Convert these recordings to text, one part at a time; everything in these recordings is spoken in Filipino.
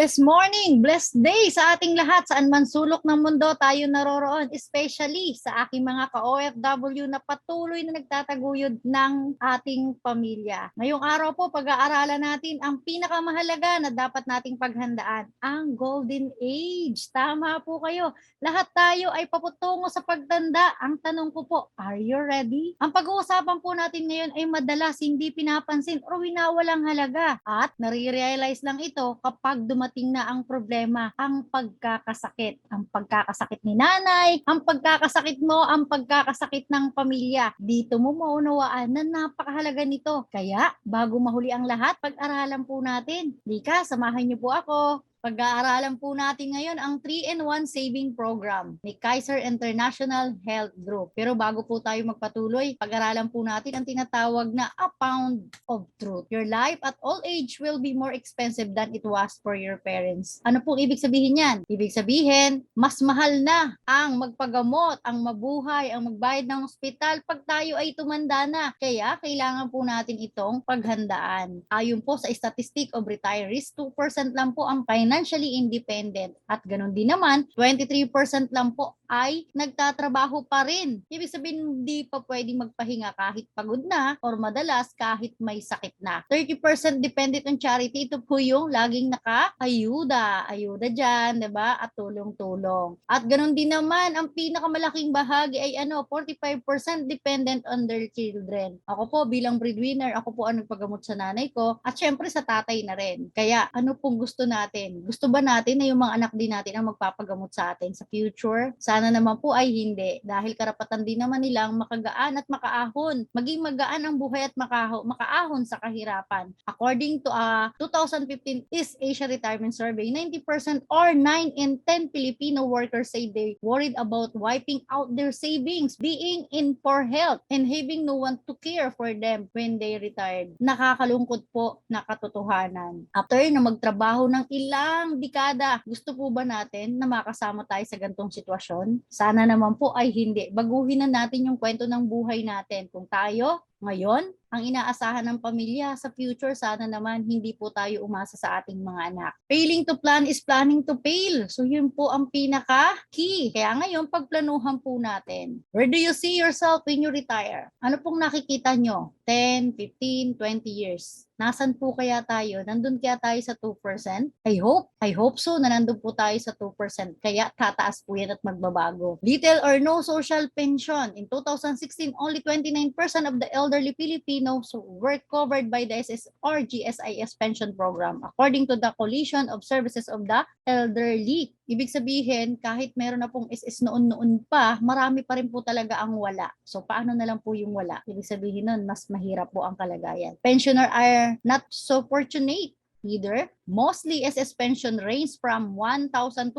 Blessed morning, blessed day sa ating lahat, saan man sulok ng mundo tayo naroroon, especially sa aking mga ka-OFW na patuloy na nagtataguyod ng ating pamilya. Ngayong araw po, pag-aaralan natin ang pinakamahalaga na dapat nating paghandaan, ang Golden Age. Tama po kayo, lahat tayo ay paputungo sa pagtanda. Ang tanong ko po, are you ready? Ang pag-uusapan po natin ngayon ay madalas hindi pinapansin o winawalang halaga at nare-realize lang ito kapag dumating na ang problema, ang pagkakasakit. Ang pagkakasakit ni nanay, ang pagkakasakit mo, ang pagkakasakit ng pamilya. Dito mo maunawaan na napakahalaga nito. Kaya, bago mahuli ang lahat, pag-aralan po natin. Lika, samahan niyo po ako. Pag-aaralan po natin ngayon ang 3-in-1 Saving Program ni Kaiser International Health Group. Pero bago po tayo magpatuloy, pag-aralan po natin ang tinatawag na A Pound of Truth. Your life at all age will be more expensive than it was for your parents. Ano pong ibig sabihin yan? Ibig sabihin, mas mahal na ang magpagamot, ang mabuhay, ang magbayad ng ospital pag tayo ay tumanda na. Kaya kailangan po natin itong paghandaan. Ayon po sa Statistic of Retirees, 2% lang po ang financially independent. At ganun din naman, 23% lang po ay nagtatrabaho pa rin. Ibig sabihin, hindi pa pwedeng magpahinga kahit pagod na or madalas kahit may sakit na. 30% dependent on charity. Ito po yung laging naka-ayuda. Ayuda dyan, diba? At tulong-tulong. At ganun din naman, ang pinakamalaking bahagi ay 45% dependent on their children. Ako po bilang breadwinner, ako po ang nagpagamot sa nanay ko at syempre sa tatay na rin. Kaya ano pong gusto natin? Gusto ba natin na yung mga anak din natin ang magpapagamot sa atin sa future? Sana naman po ay hindi. Dahil karapatan din naman nilang makagaan at makaahon. Maging magaan ang buhay at makaahon sa kahirapan. According to a 2015 East Asia Retirement Survey, 90% or 9 in 10 Filipino workers say they worried about wiping out their savings, being in poor health, and having no one to care for them when they retired. Nakakalungkot po na katotohanan. After na magtrabaho ng ilang dekada, gusto po ba natin na makasama tayo sa gantong sitwasyon? Sana naman po ay hindi. Baguhin na natin yung kwento ng buhay natin. Kung tayo, ngayon, ang inaasahan ng pamilya sa future, sana naman hindi po tayo umasa sa ating mga anak. Failing to plan is planning to fail. So yun po ang pinaka-key. Kaya ngayon, pagplanuhan po natin. Where do you see yourself when you retire? Ano pong nakikita nyo? 10, 15, 20 years. Nasaan po kaya tayo? Nandun kaya tayo sa 2%? I hope so na nandun po tayo sa 2%. Kaya tataas po yan at magbabago. Little or no social pension. In 2016, only 29% of the elderly Filipinos were covered by the SS or GSIS pension program according to the Coalition of Services of the Elderly. Ibig sabihin, kahit meron na pong SS noon-noon pa, marami pa rin po talaga ang wala. So, paano na lang po yung wala? Ibig sabihin nun, mas mahirap po ang kalagayan. Pensioner are not so fortunate either. Mostly SS pension range from 1,200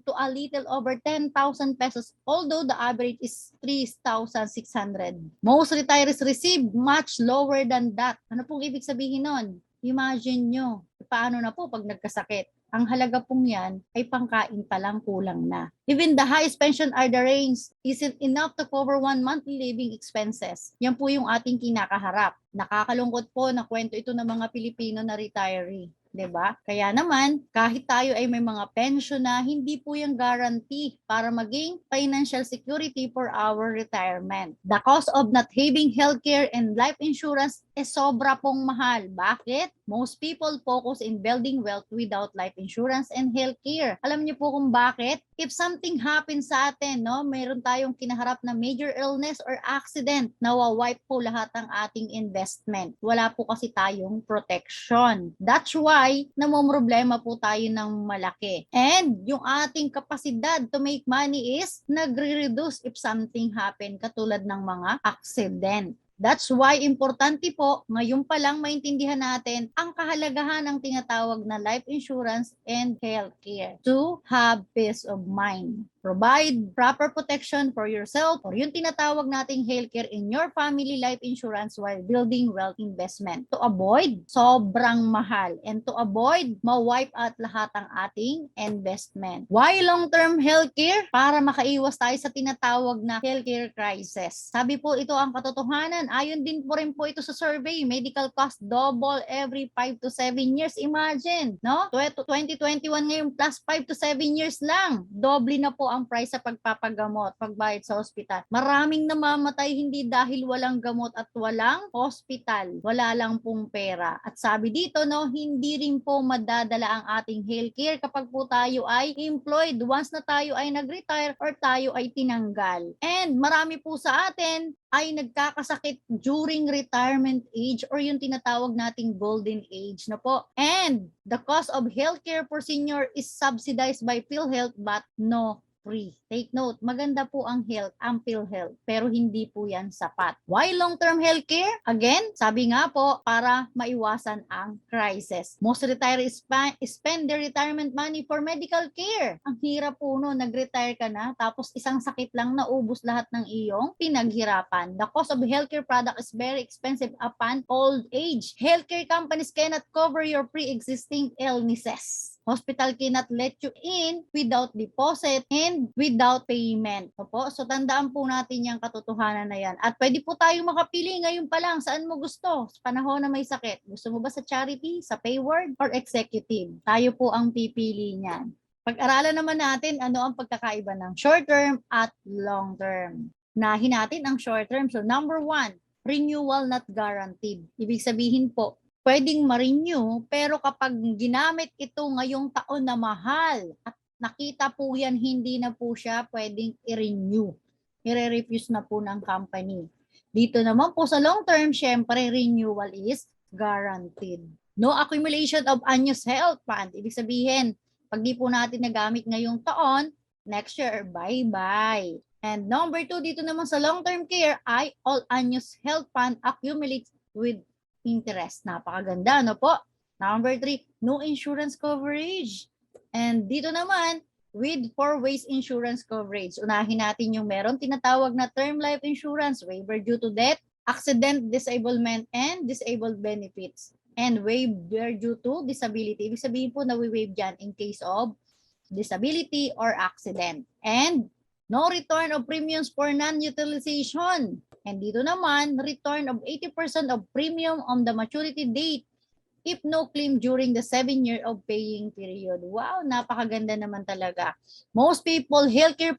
to a little over 10,000 pesos, although the average is 3,600. Most retirees receive much lower than that. Ano pong ibig sabihin nun? Imagine nyo, paano na po pag nagkasakit? Ang halaga pong yan ay pangkain pa lang, kulang na. Even the highest pension are the range isn't enough to cover one monthly living expenses. Yan po yung ating kinakaharap. Nakakalungkot po na kwento ito ng mga Pilipino na retiree. 'Di ba? Kaya naman, kahit tayo ay may mga pension na, hindi po yung guarantee para maging financial security for our retirement. The cost of not having healthcare and life insurance is sobra pong mahal. Bakit? Most people focus in building wealth without life insurance and healthcare. Alam niyo po kung bakit? If something happens sa atin, mayroon tayong kinaharap na major illness or accident, nawawipe po lahat ng ating investment. Wala po kasi tayong protection. That's why namomroblema po tayo ng malaki. And yung ating kapasidad to make money is nagre-reduce if something happen, katulad ng mga accident. That's why importante po, ngayon pa lang maintindihan natin ang kahalagahan ng tinatawag na life insurance and healthcare to have peace of mind. Provide proper protection for yourself or yung tinatawag nating healthcare in your family life insurance while building wealth investment to avoid sobrang mahal and to avoid ma-wipe out lahat ang ating investment. Why long-term healthcare? Para makaiwas tayo sa tinatawag na healthcare crisis. Sabi po ito ang katotohanan. Ayon din po rin po ito sa survey. Medical cost double every 5 to 7 years. Imagine, no? 2021 ngayon plus 5 to 7 years lang. Doble na po ang price sa pagpapagamot, pagbayad sa ospital. Maraming namamatay hindi dahil walang gamot at walang hospital. Wala lang pong pera. At sabi dito, no, hindi rin po madadala ang ating healthcare kapag po tayo ay employed once na tayo ay nag-retire or tayo ay tinanggal. And marami po sa atin ay nagkakasakit during retirement age or yung tinatawag nating golden age na po. And the cost of healthcare for senior is subsidized by PhilHealth but no free. Take note, maganda po ang PhilHealth, pero hindi po yan sapat. Why long-term healthcare? Again, sabi nga po, para maiwasan ang crisis. Most retirees spend their retirement money for medical care. Ang hirap po no, nag-retire ka na, tapos isang sakit lang naubos lahat ng iyong pinaghirapan. The cost of healthcare product is very expensive upon old age. Healthcare companies cannot cover your pre-existing illnesses. Hospital cannot let you in without deposit and without payment. Opo? So tandaan po natin yung katotohanan na yan. At pwede po tayong makapili ngayon pa lang saan mo gusto sa panahon na may sakit. Gusto mo ba sa charity, sa payward, or executive? Tayo po ang pipili niyan. Pag-aralan naman natin ano ang pagkakaiba ng short term at long term. Nahin natin ang short term. So number 1, renewal not guaranteed. Ibig sabihin po, pwedeng ma-renew, pero kapag ginamit ito ngayong taon na mahal at nakita po yan, hindi na po siya pwedeng i-renew. I-refuse na po ng company. Dito naman po sa long term, syempre renewal is guaranteed. No accumulation of unused health fund. Ibig sabihin, pag di po natin nagamit ngayong taon, next year, bye-bye. And number 2, dito naman sa long-term care ay all unused health fund accumulates with interest. Napakaganda, no po? Number 3, no insurance coverage. And dito naman, with 4 ways insurance coverage. Unahin natin yung meron tinatawag na term life insurance, waiver due to death, accident, disablement, and disabled benefits. And waiver due to disability. Ibig sabihin po na we-waive dyan in case of disability or accident. And no return of premiums for non-utilization. And dito naman, return of 80% of premium on the maturity date if no claim during the 7 year of paying period. Wow, napakaganda naman talaga. Most people, healthcare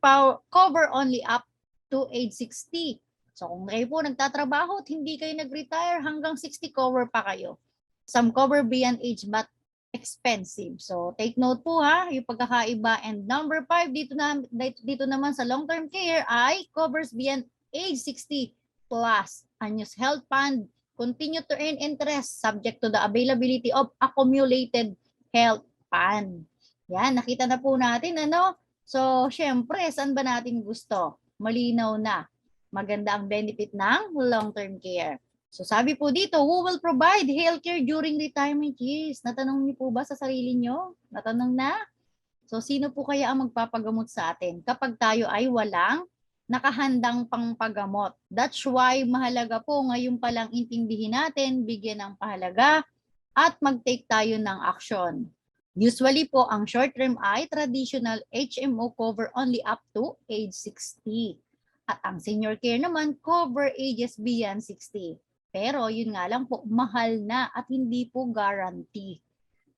cover only up to age 60. So kung kayo po nagtatrabaho at hindi kayo nag-retire, hanggang 60 cover pa kayo. Some cover beyond age but expensive. So take note po ha, yung pagkakaiba. And number 5, dito naman sa long-term care ay covers beyond age 60 plus. Unused health fund continue to earn interest subject to the availability of accumulated health fund. Yan, nakita na po natin ano. So, syempre, saan ba natin gusto? Malinaw na. Maganda ang benefit ng long-term care. So, sabi po dito, who will provide healthcare during retirement years? Natanong niyo po ba sa sarili niyo? Natanong na? So, sino po kaya ang magpapagamot sa atin kapag tayo ay walang nakahandang pangpagamot? That's why mahalaga po ngayon palang intindihin natin, bigyan ng pahalaga at mag-take tayo ng action. Usually po, ang short term ay traditional HMO cover only up to age 60. At ang senior care naman cover ages beyond 60. Pero yun nga lang po, mahal na at hindi po guarantee.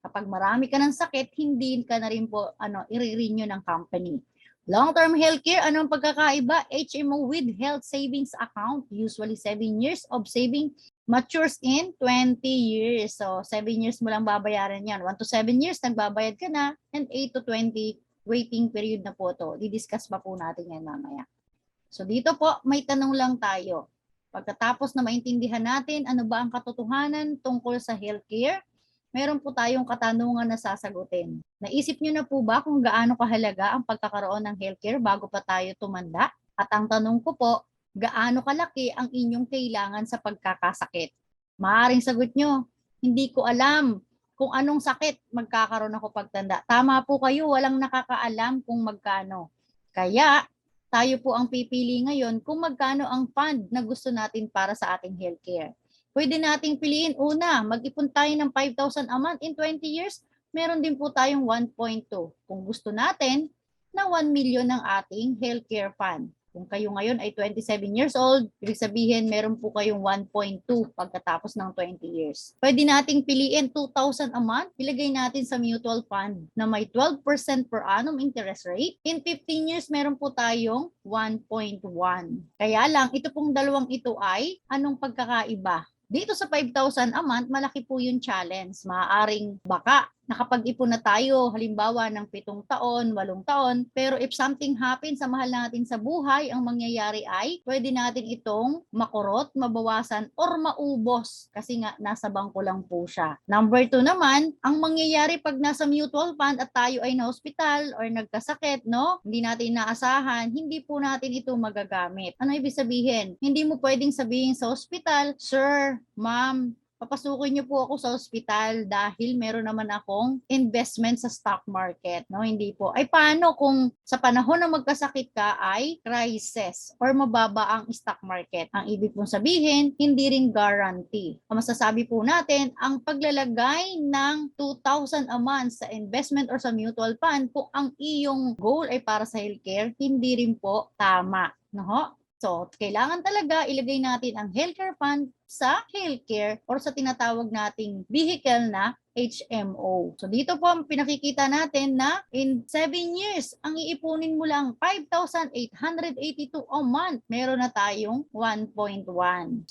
Kapag marami ka ng sakit, hindi ka na rin po i-renew ng company. Long-term healthcare, anong pagkakaiba? HMO with health savings account, usually 7 years of saving matures in 20 years. So, 7 years mo lang babayaran yan. 1 to 7 years, nagbabayad ka na. And 8 to 20, waiting period na po to. Didiscuss pa po natin yan mamaya. So, dito po, may tanong lang tayo. Pagkatapos na maintindihan natin, ano ba ang katotohanan tungkol sa healthcare? Meron po tayong katanungan na sasagutin. Naisip niyo na po ba kung gaano kahalaga ang pagkakaroon ng healthcare bago pa tayo tumanda? At ang tanong ko po, gaano kalaki ang inyong kailangan sa pagkakasakit? Maaaring sagot nyo, hindi ko alam kung anong sakit magkakaroon ako pagtanda. Tama po kayo, walang nakakaalam kung magkano. Kaya, tayo po ang pipili ngayon kung magkano ang fund na gusto natin para sa ating healthcare. Pwede nating piliin una, mag-ipon tayo ng 5,000 a month in 20 years. Meron din po tayong 1.2. Kung gusto natin na 1 million ng ating healthcare fund. Kung kayo ngayon ay 27 years old, ibig sabihin meron po kayong 1.2 pagkatapos ng 20 years. Pwede nating piliin 2,000 a month, ilagay natin sa mutual fund na may 12% per annum interest rate. In 15 years, meron po tayong 1.1. Kaya lang, ito pong dalawang ito ay anong pagkakaiba? Dito sa 5,000 a month, malaki po yung challenge. Maaaring baka nakapag-ipon na tayo, halimbawa ng 7 taon, 8 taon, pero if something happens sa mahal natin sa buhay, ang mangyayari ay pwede natin itong makurot, mabawasan, or maubos kasi nga nasa bangko lang po siya. Number 2 naman, ang mangyayari pag nasa mutual fund at tayo ay na-hospital or nagkasakit, no? Hindi natin naasahan, hindi po natin ito magagamit. Ano ibig sabihin? Hindi mo pwedeng sabihin sa hospital, Sir, Ma'am, papasukin niyo po ako sa ospital dahil meron naman akong investment sa stock market. No, hindi po. Ay paano kung sa panahon na magkasakit ka ay crisis or mababa ang stock market? Ang ibig pong sabihin, hindi rin guarantee. Ang masasabi po natin, ang paglalagay ng 2,000 a month sa investment or sa mutual fund, kung ang iyong goal ay para sa healthcare, hindi rin po tama. No? So, kailangan talaga ilagay natin ang healthcare fund sa healthcare or sa tinatawag nating vehicle na HMO. So, dito po ang pinakikita natin na in 7 years, ang iipunin mo lang 5,882 a month. Meron na tayong 1.1.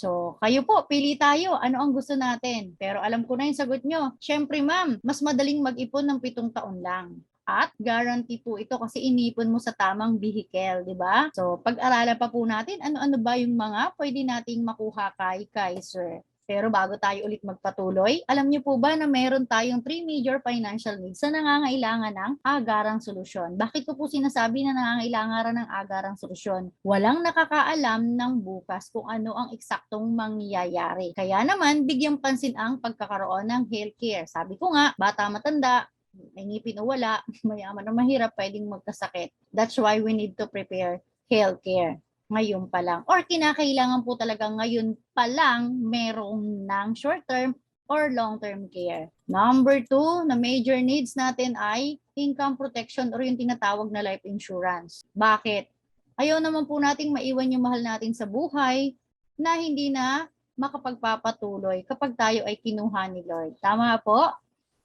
So, kayo po, pili tayo. Ano ang gusto natin? Pero alam ko na yung sagot nyo. Siyempre, ma'am, mas madaling mag-ipon ng 7 taon lang. At guarantee po ito kasi inipon mo sa tamang vehicle, di ba? So, pag-aralan pa po natin, ano-ano ba yung mga pwede nating makuha kay Kaiser. Pero bago tayo ulit magpatuloy, alam niyo po ba na meron tayong 3 major financial needs na nangangailangan ng agarang solusyon? Bakit ko po sinasabi na nangangailangan ng agarang solusyon? Walang nakakaalam ng bukas kung ano ang eksaktong mangyayari. Kaya naman, bigyang pansin ang pagkakaroon ng healthcare. Sabi ko nga, bata matanda, may ngipin o wala, mayaman o mahirap, pwedeng magkasakit. That's why we need to prepare healthcare ngayon pa lang. Or kinakailangan po talaga ngayon pa lang merong ng short-term or long-term care. Number 2, na major needs natin ay income protection or yung tinatawag na life insurance. Bakit? Ayaw naman po nating maiwan yung mahal natin sa buhay na hindi na makapagpapatuloy kapag tayo ay kinuha ni Lord. Tama po?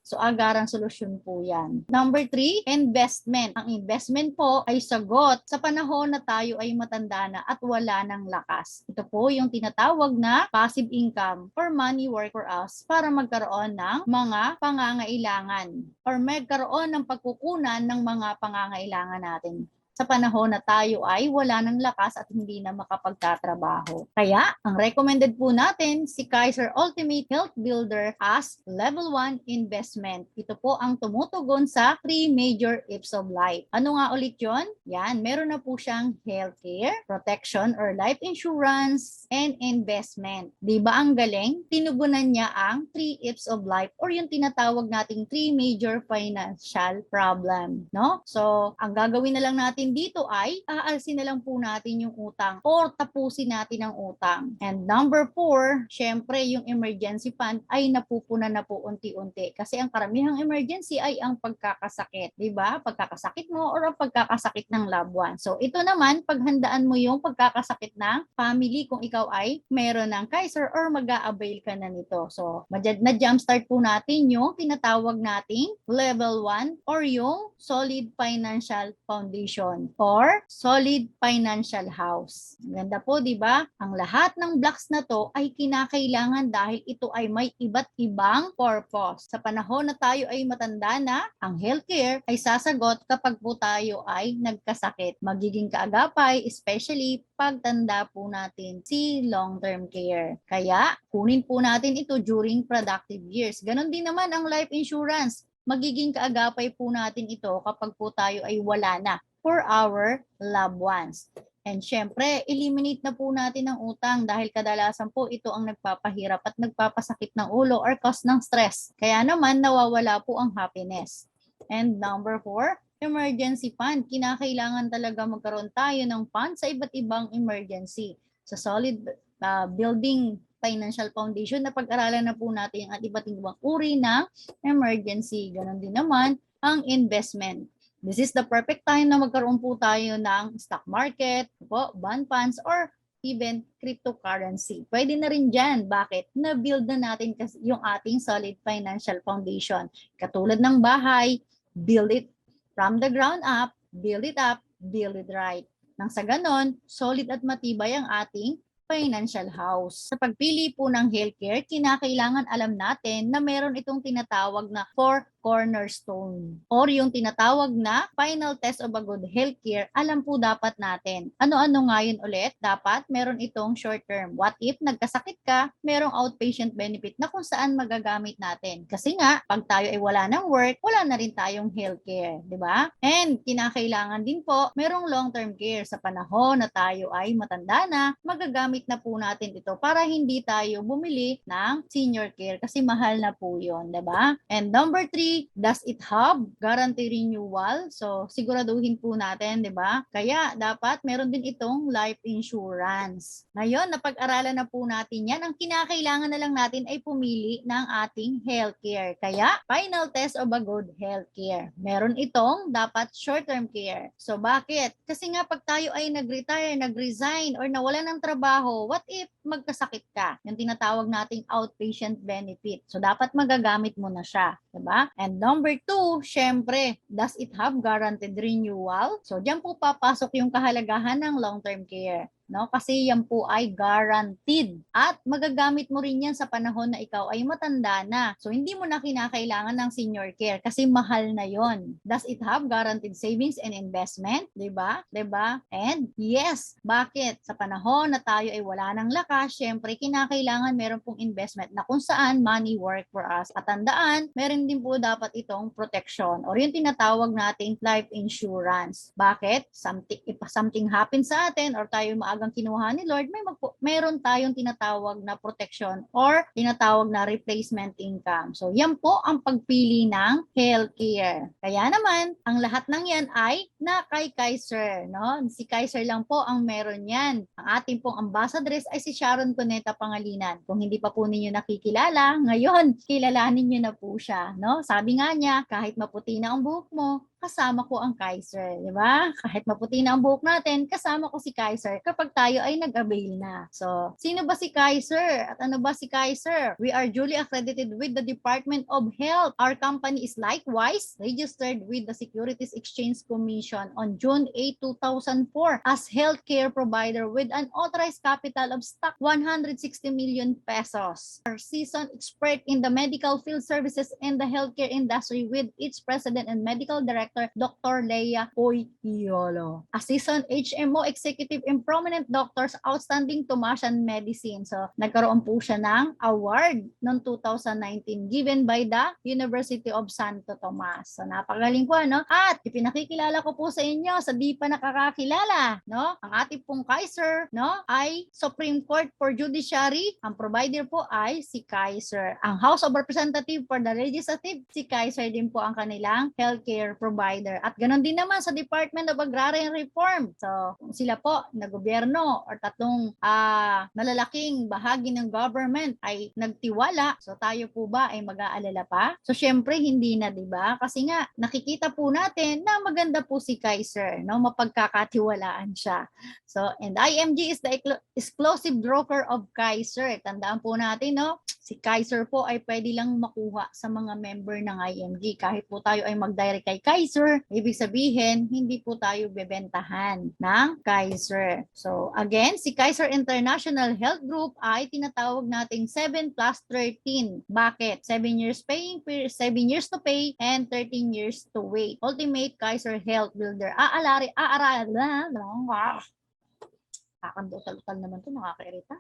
So, agarang solusyon po yan. Number 3, investment. Ang investment po ay sagot sa panahon na tayo ay matanda na at wala ng lakas. Ito po yung tinatawag na passive income or money work for us para magkaroon ng mga pangangailangan or magkaroon ng pagkukunan ng mga pangangailangan natin sa panahon na tayo ay wala ng lakas at hindi na makapagtatrabaho. Kaya, ang recommended po natin si Kaiser Ultimate Health Builder as Level 1 Investment. Ito po ang tumutugon sa 3 major Ifs of life. Ano nga ulit yon? Yan, meron na po siyang healthcare, protection or life insurance, and investment. Di ba ang galing? Tinugunan niya ang 3 Ifs of life or yung tinatawag nating 3 major financial problem. No? So, ang gagawin na lang natin dito ay aalsin na lang po natin yung utang or tapusin natin ang utang. And number 4, syempre yung emergency fund ay napupunan na po unti-unti kasi ang karamihang emergency ay ang pagkakasakit, di ba? Pagkakasakit mo or ang pagkakasakit ng loved one. So ito naman, paghandaan mo yung pagkakasakit ng family kung ikaw ay meron ng Kaiser or mag-a-avail ka na nito. So na-jumpstart po natin yung tinatawag nating level 1 or yung solid financial foundation or solid financial house. Ganda po, di ba? Ang lahat ng blocks na to ay kinakailangan dahil ito ay may iba't ibang purpose. Sa panahon na tayo ay matanda na, ang healthcare ay sasagot kapag po tayo ay nagkasakit. Magiging kaagapay, especially pagtanda po natin si long-term care. Kaya, kunin po natin ito during productive years. Ganon din naman ang life insurance. Magiging kaagapay po natin ito kapag po tayo ay wala na for our loved ones. And syempre, eliminate na po natin ang utang dahil kadalasan po ito ang nagpapahirap at nagpapasakit ng ulo or cause ng stress. Kaya naman, nawawala po ang happiness. And number 4, emergency fund. Kinakailangan talaga magkaroon tayo ng fund sa iba't ibang emergency. Sa solid building financial foundation na pag-aralan na po natin ang iba't ibang uri ng emergency. Ganon din naman ang investment. This is the perfect time na magkaroon po tayo ng stock market, bond funds, or even cryptocurrency. Pwede na rin dyan. Bakit? Na-build na natin kasi yung ating solid financial foundation. Katulad ng bahay, build it from the ground up, build it up, build it right. Nang sa ganon, solid at matibay ang ating financial house. Sa pagpili po ng healthcare, kinakailangan alam natin na meron itong tinatawag na 4 cornerstone or yung tinatawag na final test of a good healthcare. Alam po dapat natin. Ano-ano nga yun ulit? Dapat meron itong short term. What if nagkasakit ka, merong outpatient benefit na kung saan magagamit natin. Kasi nga, pag tayo ay wala ng work, wala na rin tayong healthcare. Diba? And kinakailangan din po, merong long-term care sa panahon na tayo ay matanda na, magagamit na po natin ito para hindi tayo bumili ng senior care kasi mahal na po yun. Diba? And number 3, does it have guarantee renewal? So, siguraduhin po natin, di ba? Kaya, dapat meron din itong life insurance. Ngayon, napag-aralan na po natin yan. Ang kinakailangan na lang natin ay pumili ng ating healthcare. Kaya, final test of a good healthcare. Meron itong dapat short-term care. So, bakit? Kasi nga, pag tayo ay nag-retire, nag-resign, or nawala ng trabaho, what if magkasakit ka? Yung tinatawag nating outpatient benefit. So, dapat magagamit mo na siya. Diba? And number 2, syempre, does it have guaranteed renewal? So, diyan po papasok yung kahalagahan ng long-term care. No? Kasi yan po ay guaranteed. At magagamit mo rin yan sa panahon na ikaw ay matanda na. So, hindi mo na kinakailangan ng senior care kasi mahal na yon. Does it have guaranteed savings and investment? Diba? Diba? And yes, bakit? Sa panahon na tayo ay wala ng lakas, syempre, kinakailangan meron pong investment na kung saan money work for us. At tandaan, meron din po dapat itong protection or yung tinatawag nating life insurance. Bakit? If something happens sa atin or tayo maagang kinuha ni Lord, mayroon tayong tinatawag na protection or tinatawag na replacement income. So, yan po ang pagpili ng healthcare. Kaya naman, ang lahat ng yan ay na kay Kaiser. No? Si Kaiser lang po ang meron yan. Ang ating pong ambassadress ay si Sharon Cuneta Pangalinan. Kung hindi pa po ninyo nakikilala, ngayon, kilalanin nyo na po siya. No? Sabi nga niya, kahit maputi na ang buhok mo, kasama ko ang Kaiser, di ba? Kahit maputi na ang buhok natin, kasama ko si Kaiser kapag tayo ay nag-avail na. So, sino ba si Kaiser? At ano ba si Kaiser? We are duly accredited with the Department of Health. Our company is likewise registered with the Securities Exchange Commission on June 8, 2004 as healthcare provider with an authorized capital of stock 160 million pesos. Our seasoned expert in the medical field services and the healthcare industry with its president and medical director Dr. Leia Oyolo. Assistant HMO Executive in Prominent Doctors Outstanding Tomasian Medicine. So, nagkaroon po siya ng award noong 2019 given by the University of Santo Tomas. So, napagaling po, no? At ipinakikilala ko po sa inyo sa di pa nakakakilala, no? Ang ating pong Kaiser, no? Ay Supreme Court for Judiciary. Ang provider po ay si Kaiser. Ang House of Representatives for the Legislative, si Kaiser din po ang kanilang healthcare provider. At ganoon din naman sa Department of Agrarian Reform. So, sila po na gobyerno or tatlong malalaking bahagi ng government ay nagtiwala. So, tayo po ba ay mag-aalala pa? So, syempre hindi na, 'di ba? Kasi nga nakikita po natin na maganda po si Kaiser, no? Mapagkakatiwalaan siya. So, and IMG is the exclusive broker of Kaiser. Tandaan po natin, no? Si Kaiser po ay pwede lang makuha sa mga member ng IMG. Kahit po tayo ay mag-direct kay Kaiser, ibig sabihin, hindi po tayo bebentahan ng Kaiser. So, again, si Kaiser International Health Group ay tinatawag nating 7+13. Bakit? 7 years paying, 7 years to pay, and 13 years to wait. Ultimate Kaiser Health Builder. Kakandutal-utal naman ito, nakakairita.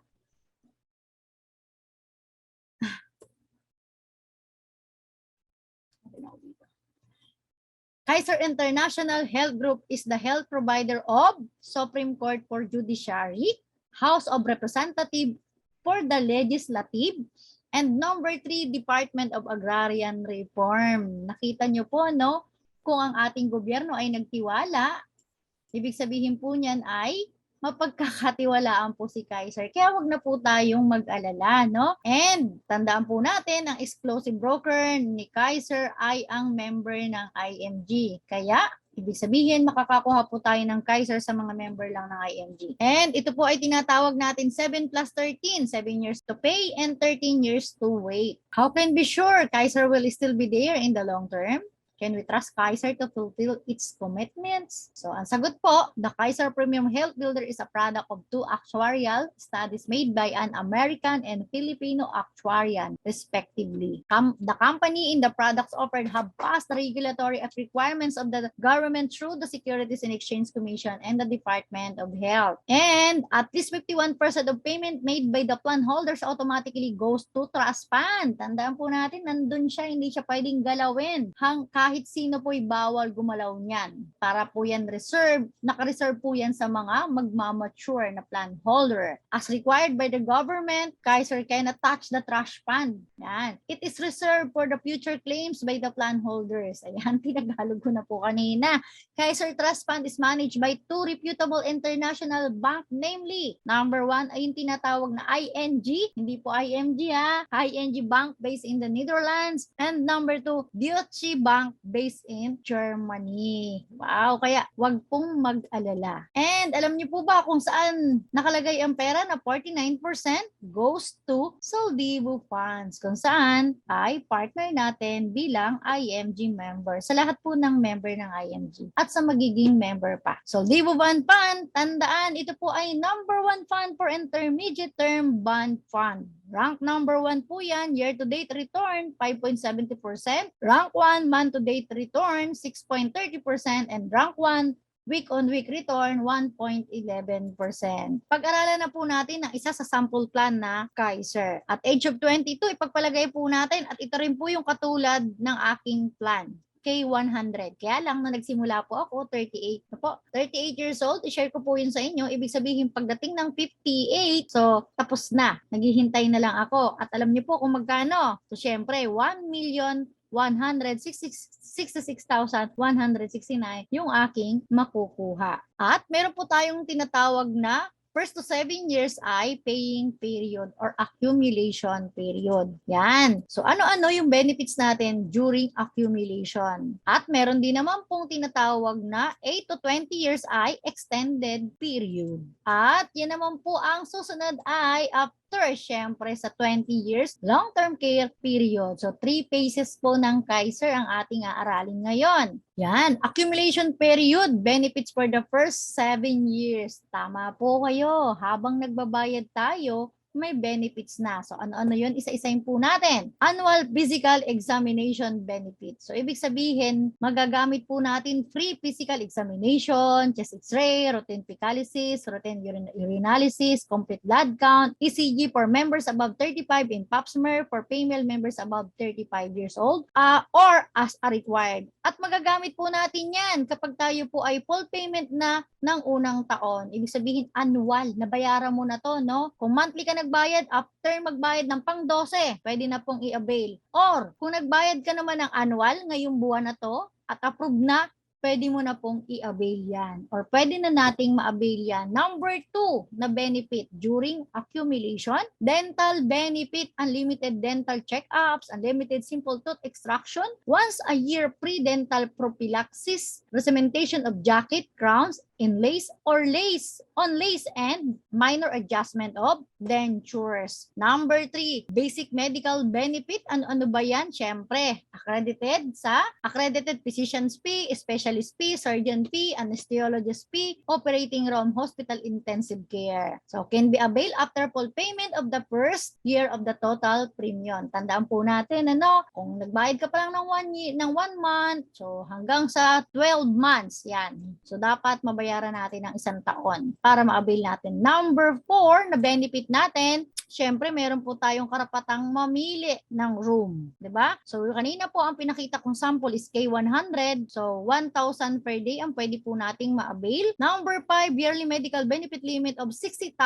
Kaiser International Health Group is the health provider of Supreme Court for Judiciary, House of Representatives for the Legislative, and number 3, Department of Agrarian Reform. Nakita nyo po, no? kung ang ating gobyerno ay nagtiwala, ibig sabihin po niyan ay mapagkakatiwalaan po si Kaiser. Kaya wag na po tayong mag-alala, no? And tandaan po natin, ang exclusive broker ni Kaiser ay ang member ng IMG. Kaya ibig sabihin, makakakuha po tayo ng Kaiser sa mga member lang ng IMG. And ito po ay tinatawag natin 7 plus 13, 7 years to pay and 13 years to wait. How can be sure Kaiser will still be there in the long term? Can we trust Kaiser to fulfill its commitments? So, ang sagot po, the Kaiser Premium Health Builder is a product of 2 actuarial studies made by an American and Filipino actuarian, respectively. The company in the products offered have passed the regulatory requirements of the government through the Securities and Exchange Commission and the Department of Health. And at least 51% of payment made by the plan holders automatically goes to trust fund. Tandaan po natin, nandun siya, hindi siya pwedeng galawin. Kahit sino po'y bawal gumalaw niyan. Para po yan reserve, naka-reserve po yan sa mga magmamature na plan holder. As required by the government, Kaiser cannot touch the trust fund. Yan. It is reserved for the future claims by the plan holders. Ayan, tinagalog ko na po kanina. Kaiser Trust Fund is managed by 2 reputable international bank, namely, number 1 ay yung tinatawag na ING, hindi po IMG ha, ING Bank based in the Netherlands, and number 2, Deutsche Bank based in Germany. Wow, kaya wag pong mag-alala. And alam niyo po ba kung saan nakalagay ang pera na 49% goes to Soldivo Funds, kung saan ay partner natin bilang IMG member. Sa lahat po ng member ng IMG at sa magiging member pa. Soldivo Bond Fund, tandaan, ito po ay number 1 fund for intermediate term bond fund. Rank number 1 po yan, year-to-date return 5.70%, rank 1 month-to-date return 6.30%, and rank 1 week-on-week return 1.11%. Pag-aralan na po natin ang isa sa sample plan na Kaiser. At age of 22, ipagpalagay po natin at ito rin po yung katulad ng aking plan. K100. Kaya lang, na nagsimula po ako, 38 na po. 38 years old, i-share ko po yun sa inyo. Ibig sabihin, pagdating ng 58, so tapos na. Naghihintay na lang ako. At alam niyo po kung magkano. So, syempre, 1,166,169 yung aking makukuha. At meron po tayong tinatawag na first to 7 years ay paying period or accumulation period. Yan. So ano-ano yung benefits natin during accumulation? At meron din naman pong tinatawag na 8 to 20 years ay extended period. At yan naman po ang susunod ay syempre sa 20 years long-term care period. So 3 phases po ng Kaiser ang ating aaralin ngayon. Yan, accumulation period, benefits for the first 7 years. Tama po kayo, habang nagbabayad tayo, may benefits na. So ano-ano yun? Isa-isayin po natin. Annual physical examination benefit. So ibig sabihin, magagamit po natin free physical examination, chest x-ray, routine fecalysis, routine urinalysis, complete blood count, ECG for members above 35 in pap smear for female members above 35 years old, or as a required. At magagamit po natin yan kapag tayo po ay full payment na ng unang taon. Ibig sabihin, annual. Nabayaran mo na to, no? Kung monthly ka nagbayad, after magbayad ng pang-12, pwede na pong i-avail. Or, kung nagbayad ka naman ng annual ngayong buwan na to, at approved na, pwede mo na pong i-avail yan. Or pwede na nating ma-avail yan. Number 2 na benefit during accumulation, dental benefit, unlimited dental check-ups, unlimited simple tooth extraction, once a year pre-dental prophylaxis, recementation of jacket, crowns, inlays or lace, on lace and minor adjustment of dentures. Number 3, basic medical benefit. Ano ba yan? Siyempre, accredited physician's fee, specialist fee, surgeon fee, anesthesiologist fee, operating room, hospital intensive care. So, can be availed after full payment of the first year of the total premium. Tandaan po natin, kung nagbayad ka pa lang ng 1 month, so hanggang sa 12 months, yan. So, dapat mabayaran natin ng 1 taon para ma-avail natin. Number 4 na benefit natin, syempre meron po tayong karapatang mamili ng room, 'di ba? So kanina po ang pinakita kong sample is K100. So 1,000 per day ang pwede po nating ma-avail. Number 5, yearly medical benefit limit of 60,000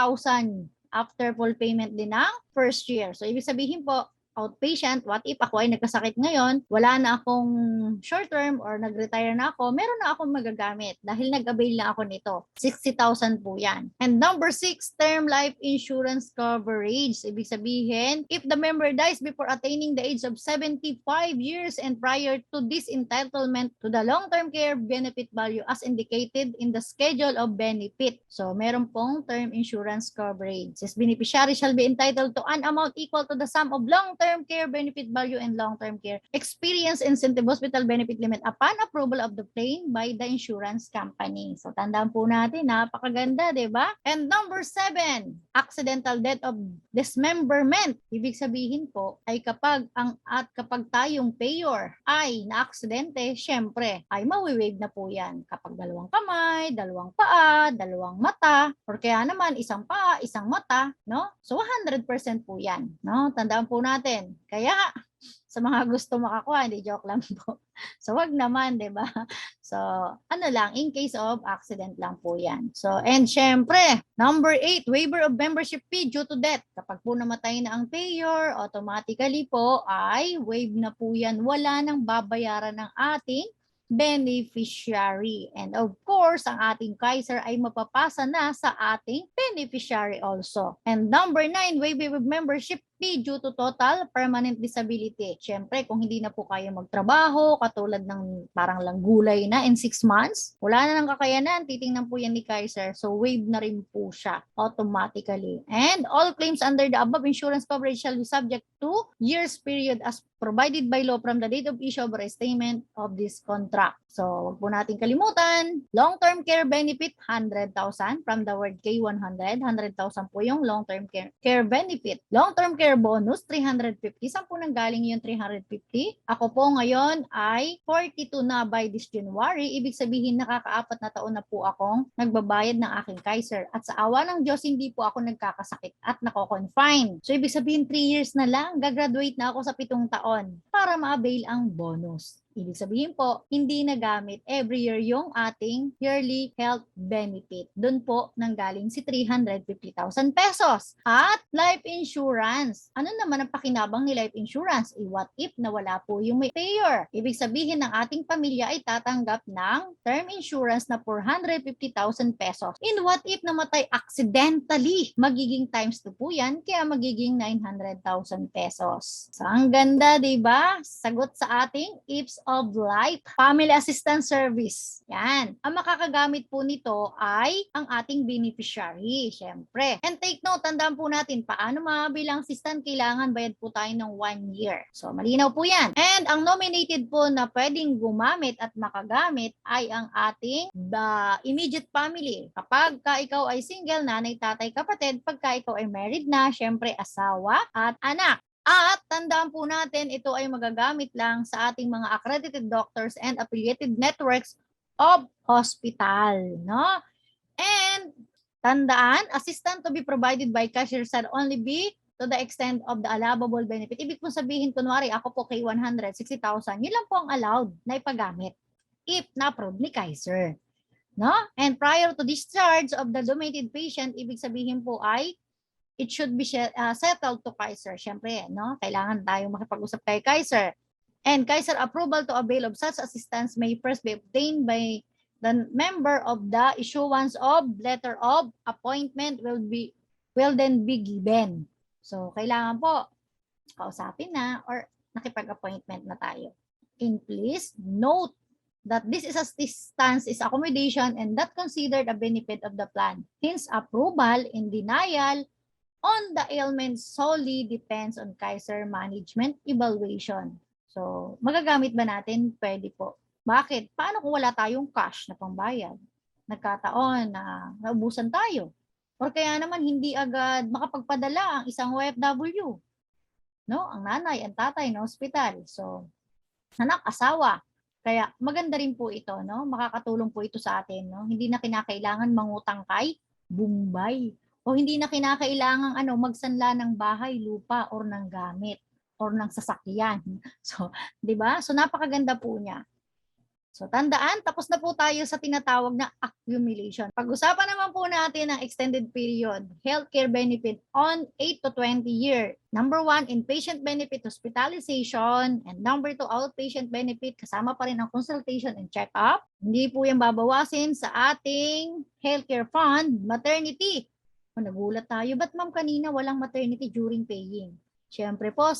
after full payment din ng first year. So ibig sabihin po, outpatient, what if ako ay nagkasakit ngayon, wala na akong short term or nag-retire na ako, meron na akong magagamit dahil nag-avail na ako nito. 60,000 po yan. And number 6, term life insurance coverage. Ibig sabihin, if the member dies before attaining the age of 75 years and prior to this entitlement to the long-term care benefit value as indicated in the schedule of benefit. So, meron pong term insurance coverage. This beneficiary shall be entitled to an amount equal to the sum of long-term care benefit value and long-term care experience incentive hospital benefit limit upon approval of the claim by the insurance company. So, tandaan po natin, napakaganda, di ba? And number 7, accidental death of dismemberment. Ibig sabihin po ay kapag tayong payor ay na-aksidente, syempre ay mawi-waive na po yan. Kapag dalawang kamay, dalawang paa, dalawang mata, or kaya naman isang paa, isang mata, no? So 100% po yan, no? Tandaan po natin. Kaya sa mga gusto makakuha, hindi joke lang po. So wag naman, 'di ba? So ano lang, in case of accident lang po 'yan. So and syempre, number 8, waiver of membership fee due to death. Kapag po namatay na ang payor, automatically po ay waive na po 'yan. Wala nang babayaran ng ating beneficiary. And of course, ang ating Kaiser ay mapapasa na sa ating beneficiary also. And number 9, waiver of membership fee due to total permanent disability. Siyempre, kung hindi na po kayo magtrabaho, katulad ng parang lang gulay na in 6 months, wala na ng kakayanan, titingnan po yan ni Kaiser. So, waive na rin po siya automatically. And all claims under the above insurance coverage shall be subject to years period as provided by law from the date of issue of restatement of this contract. So, wag po natin kalimutan. Long-term care benefit, 100,000 from the word K100. 100,000 po yung long-term care benefit. Long-term care bonus, 350. Saan po nanggaling yung 350? Ako po ngayon ay 42 na by this January. Ibig sabihin, nakaka-4 na taon na po akong nagbabayad ng aking Kaiser. At sa awa ng Diyos, hindi po ako nagkakasakit at nako-confine. So, ibig sabihin, 3 years na lang, gagraduate na ako sa 7 taon para ma-avail ang bonus. Ibig sabihin po, hindi nagamit every year yung ating yearly health benefit. Doon po nanggaling si 350,000 pesos. At life insurance. Ano naman ang pakinabang ni life insurance? What if nawala po yung may payor? Ibig sabihin ng ating pamilya ay tatanggap ng term insurance na 450,000 pesos. In what if namatay accidentally? Magiging times 2 po yan, kaya magiging 900,000 pesos. So, ang ganda, diba? Sagot sa ating ifs of life, family assistance service. Yan. Ang makakagamit po nito ay ang ating beneficiary, syempre. And take note, tandaan po natin, paano mabilang assistant, kailangan bayad po tayo ng 1 year. So, malinaw po yan. And ang nominated po na pwedeng gumamit at makagamit ay ang ating immediate family. Kapag ikaw ay single, nanay, tatay, kapatid, pagka ikaw ay married na, syempre asawa at anak. At tandaan po natin, ito ay magagamit lang sa ating mga accredited doctors and affiliated networks of hospital, no? And tandaan, assistance to be provided by cashier shall only be to the extent of the allowable benefit. Ibig po sabihin, kunwari, ako po kay 160,000, yun lang po ang allowed na ipagamit if na-approve ni Kaiser, no? And prior to discharge of the donated patient, ibig sabihin po ay it should be settled to Kaiser. Siyempre, no? Kailangan tayong makipag-usap kay Kaiser. And Kaiser approval to avail of such assistance may first be obtained by the member of the issuance of letter of appointment will then be given. So, kailangan po kausapin na or nakipag-appointment na tayo. And please note that this is assistance is accommodation and not considered a benefit of the plan. Hence, approval and denial on the ailment solely depends on Kaiser management evaluation. So, magagamit ba natin? Pwede po. Bakit? Paano kung wala tayong cash na pambayad? Nagkataon na naubusan tayo. Or kaya naman hindi agad makapagpadala ang isang OFW. No? Ang nanay, ang tatay na hospital. So, anak, asawa. Kaya maganda rin po ito, no? Makakatulong po ito sa atin, no? Hindi na kinakailangan mangutang kay Bombay. O hindi na kinakailangang magsanla ng bahay, lupa, or ng gamit, or ng sasakyan. So, 'di ba? So napakaganda po niya. So tandaan, tapos na po tayo sa tinatawag na accumulation. Pag-usapan naman po natin ang extended period, healthcare benefit on 8 to 20 year. Number 1, inpatient benefit hospitalization. And number 2, outpatient benefit, kasama pa rin ang consultation and check-up. Hindi po yan babawasin sa ating healthcare fund, maternity. Nagulat tayo, ba't ma'am kanina walang maternity during paying? Siyempre po,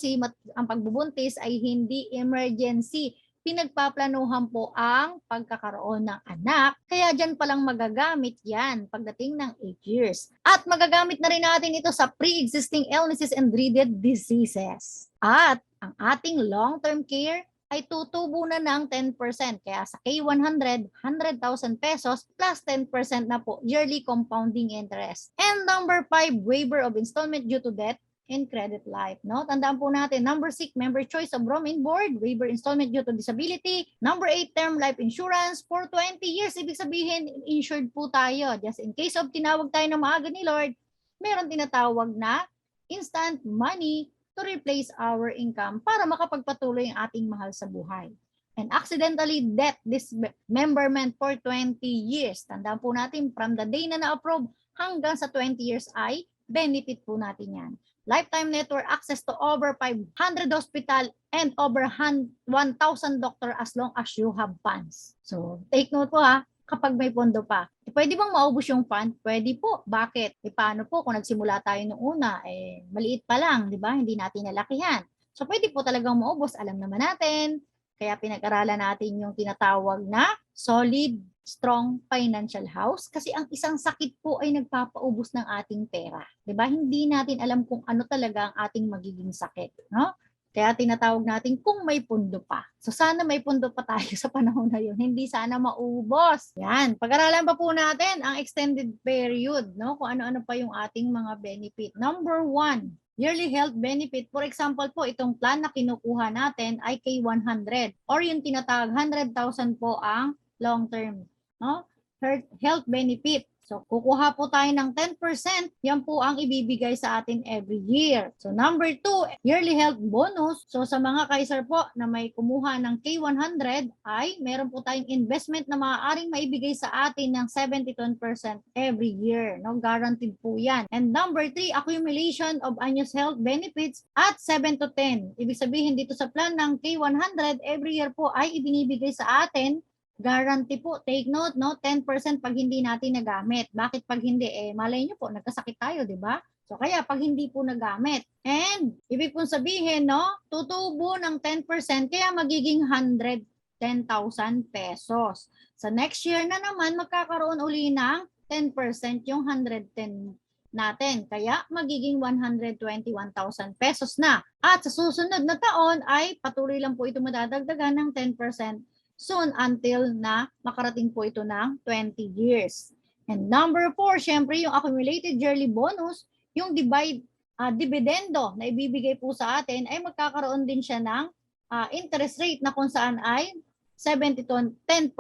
ang pagbubuntis ay hindi emergency. Pinagpaplanuhan po ang pagkakaroon ng anak. Kaya dyan palang magagamit yan pagdating ng 8 years. At magagamit na rin natin ito sa pre-existing illnesses and dreaded diseases. At ang ating long-term care ay tutubo na ng 10%. Kaya sa K100, 100,000 pesos plus 10% na po yearly compounding interest. And number 5, waiver of installment due to death and credit life, no? Tandaan po natin, number 6, member choice of Romain board, waiver installment due to disability. Number 8, term life insurance for 20 years. Ibig sabihin, insured po tayo. Just in case of tinawag tayo ng maaga ni Lord, meron tinatawag na instant money to replace our income para makapagpatuloy ang ating mahal sa buhay. And accidentally death dismemberment for 20 years. Tandaan po natin, from the day na na-approve hanggang sa 20 years ay benefit po natin yan. Lifetime network access to over 500 hospital and over 1,000 doctor as long as you have funds. So, take note po ha, kapag may pondo pa. Pwede bang maubos yung fund? Pwede po. Bakit? Paano po kung nagsimula tayo nung una? Maliit pa lang, di ba? Hindi natin nalakihan. So, pwede po talagang maubos. Alam naman natin. Kaya pinag-aralan natin yung tinatawag na solid, strong financial house kasi ang isang sakit po ay nagpapaubos ng ating pera. 'Di ba? Hindi natin alam kung ano talaga ang ating magiging sakit, no? Kaya tinatawag natin kung may pundo pa. So sana may pundo pa tayo sa panahon na 'yon. Hindi sana maubos. Yan, pag-aralan pa po natin ang extended period, no? Kung ano-ano pa yung ating mga benefit. Number 1, yearly health benefit. For example po, itong plan na kinukuha natin ay K100 or yung tinatawag 100,000 po ang long term, no? Health benefit. So, kukuha po tayo ng 10%. Yan po ang ibibigay sa atin every year. So, number 2, yearly health bonus. So, sa mga Kaiser po na may kumuha ng K100 ay meron po tayong investment na maaaring maibigay sa atin ng 7-10% every year. No? Guaranteed po yan. And number 3, accumulation of unused health benefits at 7 to 10. Ibig sabihin dito sa plan ng K100, every year po ay ibinibigay sa atin. Guarantee po, take note, no? 10% pag hindi natin nagamit. Bakit pag hindi? Malay nyo po, nagkasakit tayo, di ba? So, kaya pag hindi po nagamit. And, ibig pong sabihin, no? Tutubo ng 10%, kaya magiging 110,000 pesos. Sa next year na naman, magkakaroon uli ng 10% yung 110 natin. Kaya, magiging 121,000 pesos na. At sa susunod na taon, ay patuloy lang po ito madadagdagan ng 10% soon until na makarating po ito ng 20 years. And number 4, syempre yung accumulated yearly bonus, yung dividendo na ibibigay po sa atin ay magkakaroon din siya ng interest rate na kung saan ay 7 to 10%.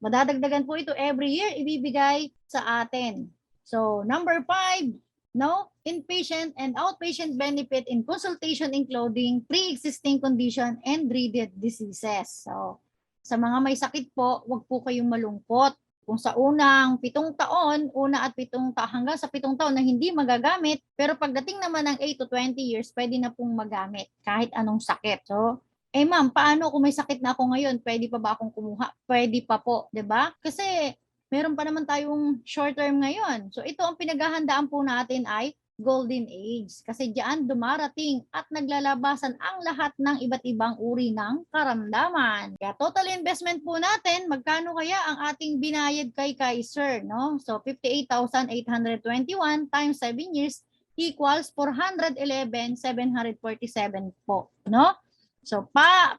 Madadagdagan po ito every year ibibigay sa atin. So number 5, no, inpatient and outpatient benefit in consultation including pre-existing condition and dreaded diseases. So sa mga may sakit po, wag po kayong malungkot. Kung sa unang 7 taon, hanggang sa 7 taon na hindi magagamit, pero pagdating naman ng 8 to 20 years, pwede na pong magamit kahit anong sakit. So, ma'am, paano kung may sakit na ako ngayon? Pwede pa ba akong kumuha? Pwede pa po, 'di ba? Kasi meron pa naman tayong short term ngayon. So, ito ang pinaghahandaan po natin ay golden age. Kasi diyan dumarating at naglalabasan ang lahat ng iba't ibang uri ng karamdaman. Kaya total investment po natin, magkano kaya ang ating binayad kay Kaiser, no? So 58,821 times 7 years equals 411,747 po, no? So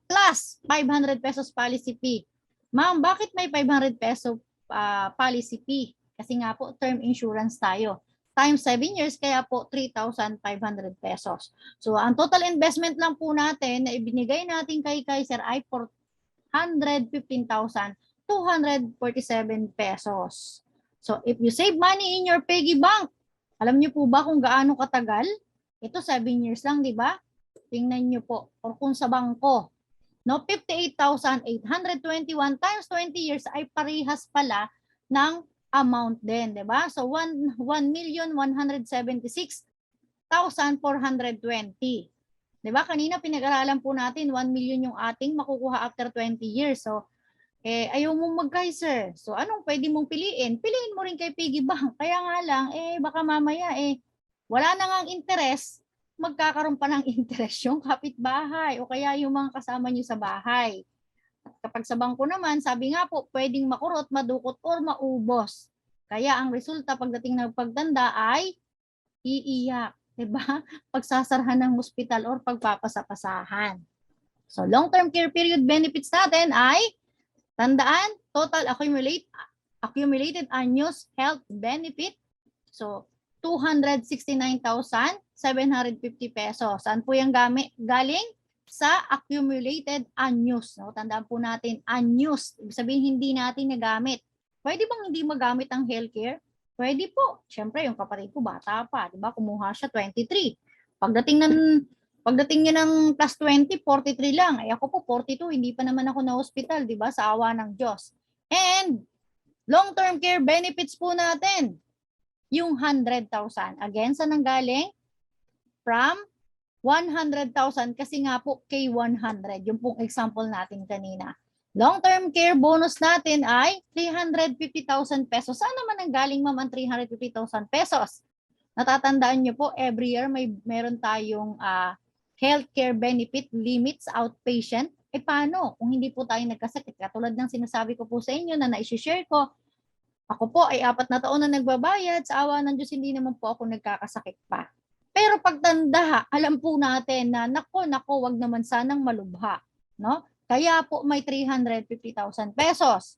plus 500 pesos policy fee. Ma'am, bakit may 500 peso policy fee? Kasi nga po term insurance tayo. Times 7 years, kaya po 3,500 pesos. So, ang total investment lang po natin na ibinigay natin kay Kaiser ay 415,247 pesos. So, if you save money in your piggy bank, alam niyo po ba kung gaano katagal? Ito 7 years lang, di ba? Tingnan niyo po. Or kung sa bangko, No, 58,821 times 20 years ay parehas pala ng amount din, 'di ba? So 1,176,420. 'Di ba? Kanina pinag-aralan po natin 1 million yung ating makukuha after 20 years. So ayaw mong mag-Kaiser. So anong pwede mong piliin? Piliin mo rin kay piggy bank. Kaya nga lang baka mamaya wala na ngang interest, magkakaroon pa ng interest yung kapitbahay o kaya yung mga kasama nyo sa bahay. At kapag sa bangko naman, sabi nga po, pwedeng makurot, madukot, or maubos. Kaya ang resulta pagdating ng pagtanda ay iiyak. Diba? Pagsasarhan ng hospital or pagpapasapasahan. So long-term care period benefits natin ay, tandaan, total accumulated unused health benefit. So 269,750 pesos. Saan po yung galing? Sa accumulated unused. No? Tandaan po natin, unused. Ibig sabihin, hindi natin nagamit. Pwede bang hindi magamit ang healthcare? Pwede po. Siyempre, yung kapatid ko, bata pa. Diba? Kumuha siya 23. Pagdating niya ng plus 20, 43 lang. Ay ako po, 42. Hindi pa naman ako na hospital, diba? Sa awa ng Diyos. And, long-term care benefits po natin. Yung 100,000. Again, saan ang galing? From 100,000 kasi nga po K100. Yung pong example natin kanina. Long-term care bonus natin ay 350,000 pesos. Saan naman ang galing, ma'am, ang 350,000 pesos? Natatandaan nyo po, every year meron tayong healthcare benefit limits outpatient. Paano kung hindi po tayo nagkasakit? Katulad ng sinasabi ko po sa inyo na na-share ko, ako po ay 4 na taon na nagbabayad. Sa awa ng Diyos, hindi naman po ako nagkakasakit pa. Pero pagtanda, alam po natin na nako, wag naman sanang malubha. No? Kaya po may 350,000 pesos.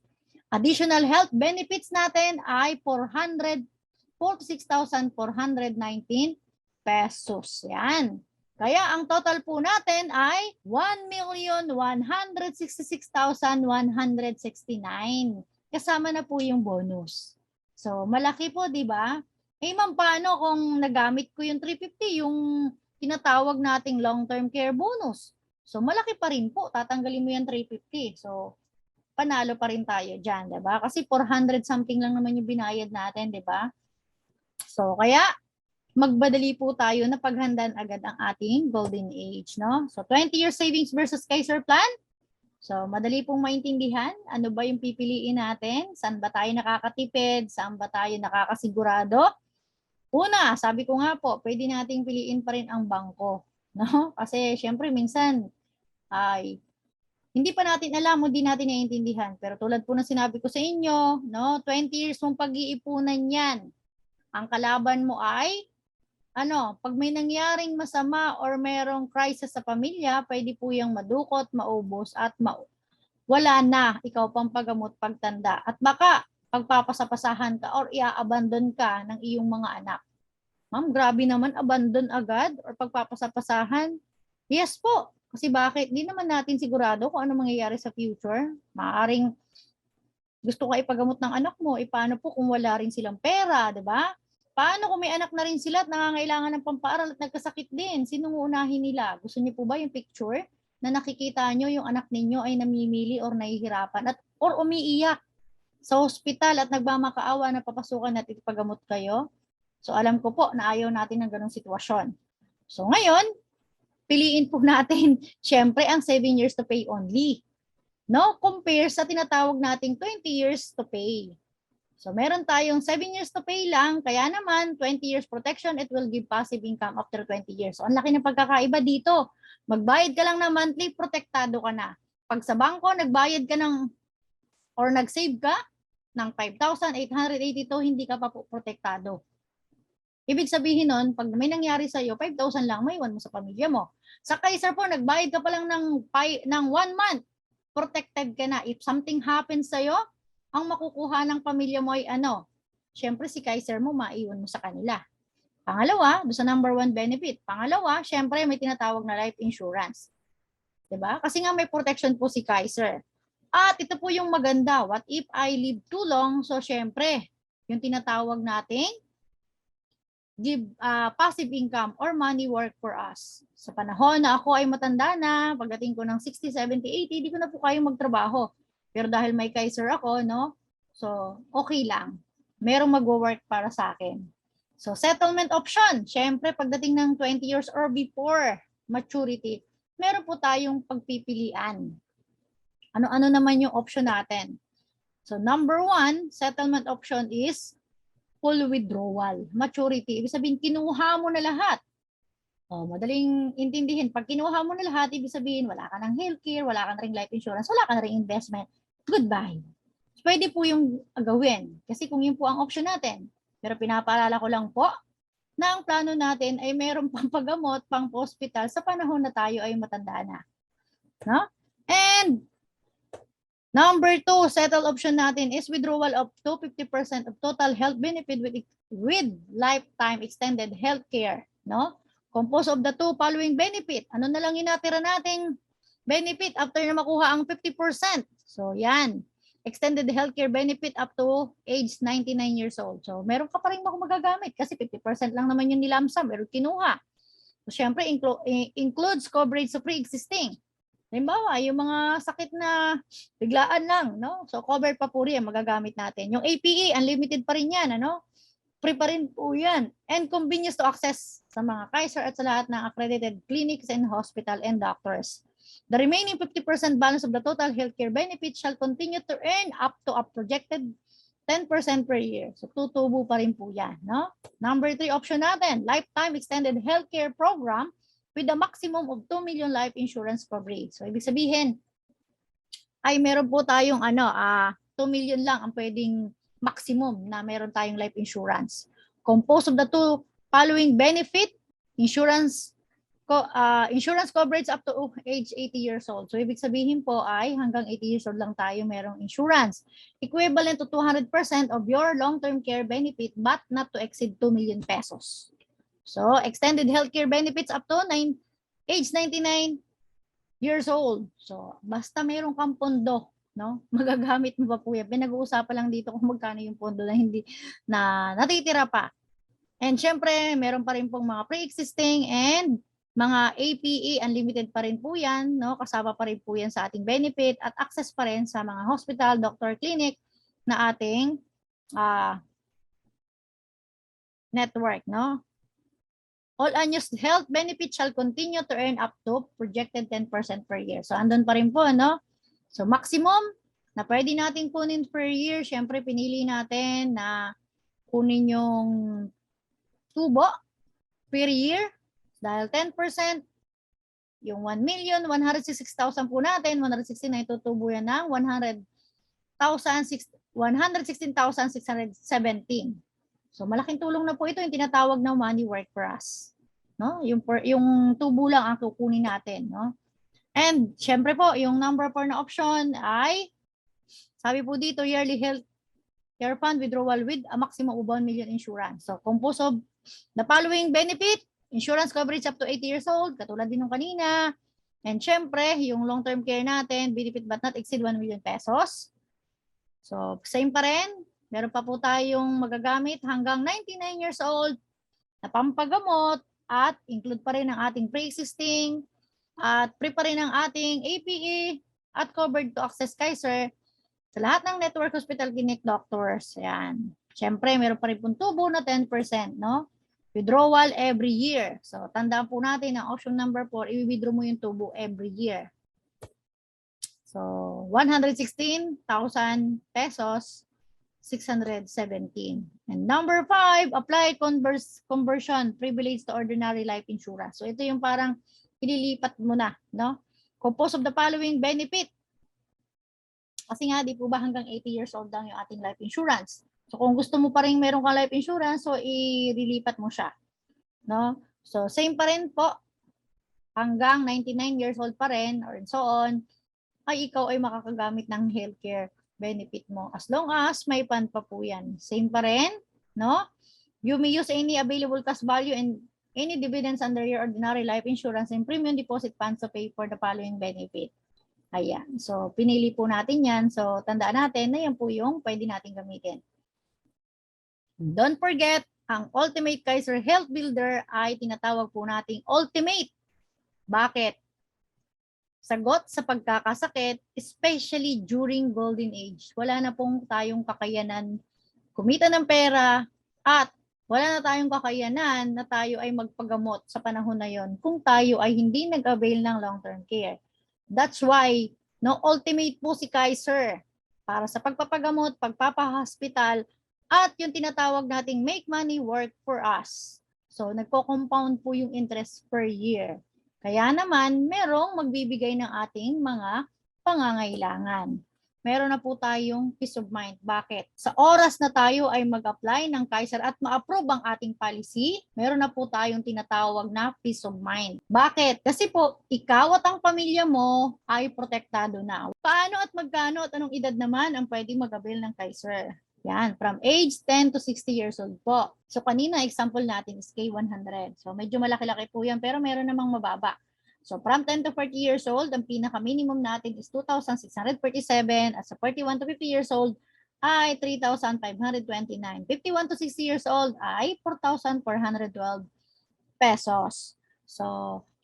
Additional health benefits natin ay 446,419 pesos. Yan. Kaya ang total po natin ay 1,166,169. Kasama na po yung bonus. So, malaki po, di ba? Ma'am, paano kung nagamit ko yung 350, yung tinatawag nating long-term care bonus? So, malaki pa rin po. Tatanggalin mo yung 350. So, panalo pa rin tayo dyan, di ba? Kasi 400 something lang naman yung binayad natin, di ba? So, kaya magbadali po tayo na paghandaan agad ang ating golden age, no? So, 20 years savings versus Kaiser plan. So, madali pong maintindihan. Ano ba yung pipiliin natin? Saan ba tayo nakakatipid? Saan ba tayo nakakasigurado? Una, sabi ko nga po, pwede nating piliin pa rin ang bangko. No? Kasi, syempre, minsan, ay hindi pa natin alam, hindi natin naiintindihan. Pero tulad po ng sinabi ko sa inyo, no? 20 years mong pag-iipunan yan. Ang kalaban mo ay pag may nangyaring masama or merong crisis sa pamilya, pwede po yung madukot, maubos, at wala na ikaw pang pagamot pagtanda. At baka pagpapasapasahan ka or ia-abandon ka ng iyong mga anak. Ma'am, grabe naman, abandon agad or pagpapasapasahan? Yes po. Kasi bakit? Di naman natin sigurado kung ano mangyayari sa future. Maaring gusto ka ipagamot ng anak mo, paano po kung wala rin silang pera, di ba? Paano kung may anak na rin sila at nangangailangan ng pampaaral at nagkasakit din? Sinong uunahin nila? Gusto niyo po ba yung picture na nakikita nyo yung anak ninyo ay namimili or nahihirapan or umiiyak sa hospital at nagmamakaawa na papasukan at ipagamot kayo? So alam ko po na ayaw natin ng ganong sitwasyon. So ngayon, piliin po natin syempre ang 7 years to pay only. No? Compare sa tinatawag nating 20 years to pay. So, meron tayong 7 years to pay lang, kaya naman 20 years protection, it will give passive income after 20 years. So, ang laki ng pagkakaiba dito. Magbayad ka lang na monthly, protektado ka na. Pag sa bangko, nagbayad ka or nag-save ka ng 5,882, hindi ka pa po protektado. Ibig sabihin nun, pag may nangyari sa'yo, 5,000 lang, maiwan mo sa pamilya mo. Sa Kaiser po, nagbayad ka pa lang ng 1 month, protected ka na. If something happens sa'yo, ang makukuha ng pamilya mo ay Siyempre si Kaiser mo, maiwan mo sa kanila. Pangalawa, doon sa number 1 benefit. Pangalawa, siyempre may tinatawag na life insurance. Diba? Kasi nga may protection po si Kaiser. At ito po yung maganda. What if I live too long? So siyempre, yung tinatawag nating give passive income or money work for us. Sa panahon na ako ay matanda na, pagdating ko ng 60, 70, 80, di ko na po kayong magtrabaho. Pero dahil may Kaiser ako, no? So, okay lang. Merong mag-work para sa akin. So, settlement option. Siyempre, pagdating ng 20 years or before maturity, meron po tayong pagpipilian. Ano-ano naman yung option natin? So, number 1, settlement option is full withdrawal. Maturity. Ibig sabihin, kinuha mo na lahat. O, madaling intindihin. Pag kinuha mo na lahat, ibig sabihin, wala ka ng healthcare, wala ka na ring life insurance, wala ka na ring investment. Goodbye. Pwede po yung gawin. Kasi kung yun po ang option natin. Pero pinapaalala ko lang po na ang plano natin ay meron pang paggamot, pang hospital sa panahon na tayo ay matanda na. No? And number 2, settle option natin is withdrawal up to 50% of total health benefit with lifetime extended health care. No? Composed of the 2 following benefit. Ano na lang inatira nating benefit after na makuha ang 50%? So, yan. Extended healthcare benefit up to age 99 years old. So, meron ka pa rin magagamit kasi 50% lang naman yung nilamsam, meron kinuha. So, syempre, includes coverage sa pre-existing. Halimbawa, yung mga sakit na biglaan lang, no? So, covered pa po rin, magagamit natin. Yung APE, unlimited pa rin yan, ano? Free pa rin po yan. And convenience to access sa mga Kaiser at sa lahat ng accredited clinics and hospital and doctors. The remaining 50% balance of the total healthcare benefit shall continue to earn up to a projected 10% per year. So, tutubo pa rin po yan. No? Number 3 option natin, lifetime extended healthcare program with a maximum of 2 million life insurance coverage. So, ibig sabihin, ay meron po tayong 2 million lang ang pwedeng maximum na meron tayong life insurance. Composed of the 2 following benefit, insurance coverage up to age 80 years old. So, ibig sabihin po ay hanggang 80 years old lang tayo merong insurance. Equivalent to 200% of your long-term care benefit but not to exceed 2 million pesos. So, extended healthcare benefits up to age 99 years old. So, basta meron kang pondo, no? Magagamit mo pa po yan. Pinag-uusapan lang dito kung magkano yung pondo na hindi na natitira pa. And syempre, meron pa rin pong mga pre-existing and mga APE, unlimited pa rin po yan, no? Kasama pa rin po yan sa ating benefit at access pa rin sa mga hospital, doctor, clinic na ating network, no? All unused health benefits shall continue to earn up to projected 10% per year. So, andun pa rin po, no? So, maximum na pwede natin kunin per year, syempre pinili natin na kunin yung tubo per year. Dahil 10%, yung 1,166,000 po natin, 169 tutubo yan ng 116,617. So malaking tulong na po ito yung tinatawag na money work for us. No? Yung tubo lang ang kukunin natin. No? And syempre po, yung number 4 na option ay, sabi po dito, yearly health care fund withdrawal with a maximum of 1 million insurance. So composed of the following benefit, insurance coverage up to 80 years old, katulad din nung kanina. And syempre, yung long-term care natin, benefit but not exceed 1 million pesos. So, same pa rin. Meron pa po tayong magagamit hanggang 99 years old na pampagamot at include pa rin ang ating pre-existing at free pa rin ang ating APE at covered to access Kaiser sa lahat ng network hospital clinic doctors. Ayan. Syempre, meron pa rin pong tubo na 10%, no? Withdrawal every year. So, tandaan po natin ang option number 4, i-withdraw mo yung tubo every year. So, 116,000 pesos, 617. And number 5, apply conversion privilege to ordinary life insurance. So, ito yung parang ililipat mo na, no? Composed of the following benefit. Kasi nga, di po ba hanggang 80 years old lang yung ating life insurance. So, kung gusto mo pa rin meron kang life insurance, so ililipat mo siya. No? So, same pa rin po. Hanggang 99 years old pa rin, or so on, ay ikaw ay makakagamit ng healthcare benefit mo. As long as may fund pa po yan. Same pa rin, no? You may use any available cash value and any dividends under your ordinary life insurance and premium deposit funds to pay for the following benefit. Ayan. So, pinili po natin yan. So, tandaan natin na yan po yung pwede natin gamitin. Don't forget, ang Ultimate Kaiser Health Builder ay tinatawag po nating ultimate. Bakit? Sagot sa pagkakasakit, especially during golden age. Wala na pong tayong kakayanan kumita ng pera at wala na tayong kakayanan na tayo ay magpagamot sa panahon na yon kung tayo ay hindi nag-avail ng long-term care. That's why, no, ultimate po si Kaiser para sa pagpapagamot, pagpapahospital, at yung tinatawag nating make money work for us. So, nagko-compound po yung interest per year. Kaya naman, merong magbibigay ng ating mga pangangailangan. Meron na po tayong peace of mind. Bakit? Sa oras na tayo ay mag-apply ng Kaiser at ma-approve ang ating policy, meron na po tayong tinatawag na peace of mind. Bakit? Kasi po, ikaw at ang pamilya mo ay protektado na. Paano at magkano at anong edad naman ang pwedeng mag-avail ng Kaiser? Yan, from age 10 to 60 years old po. So kanina, example natin is K100. So medyo malaki-laki po yan, pero meron namang mababa. So from 10 to 40 years old, ang pinaka-minimum natin is 2,647. At sa 41 to 50 years old ay 3,529. 51 to 60 years old ay 4,412 pesos. So,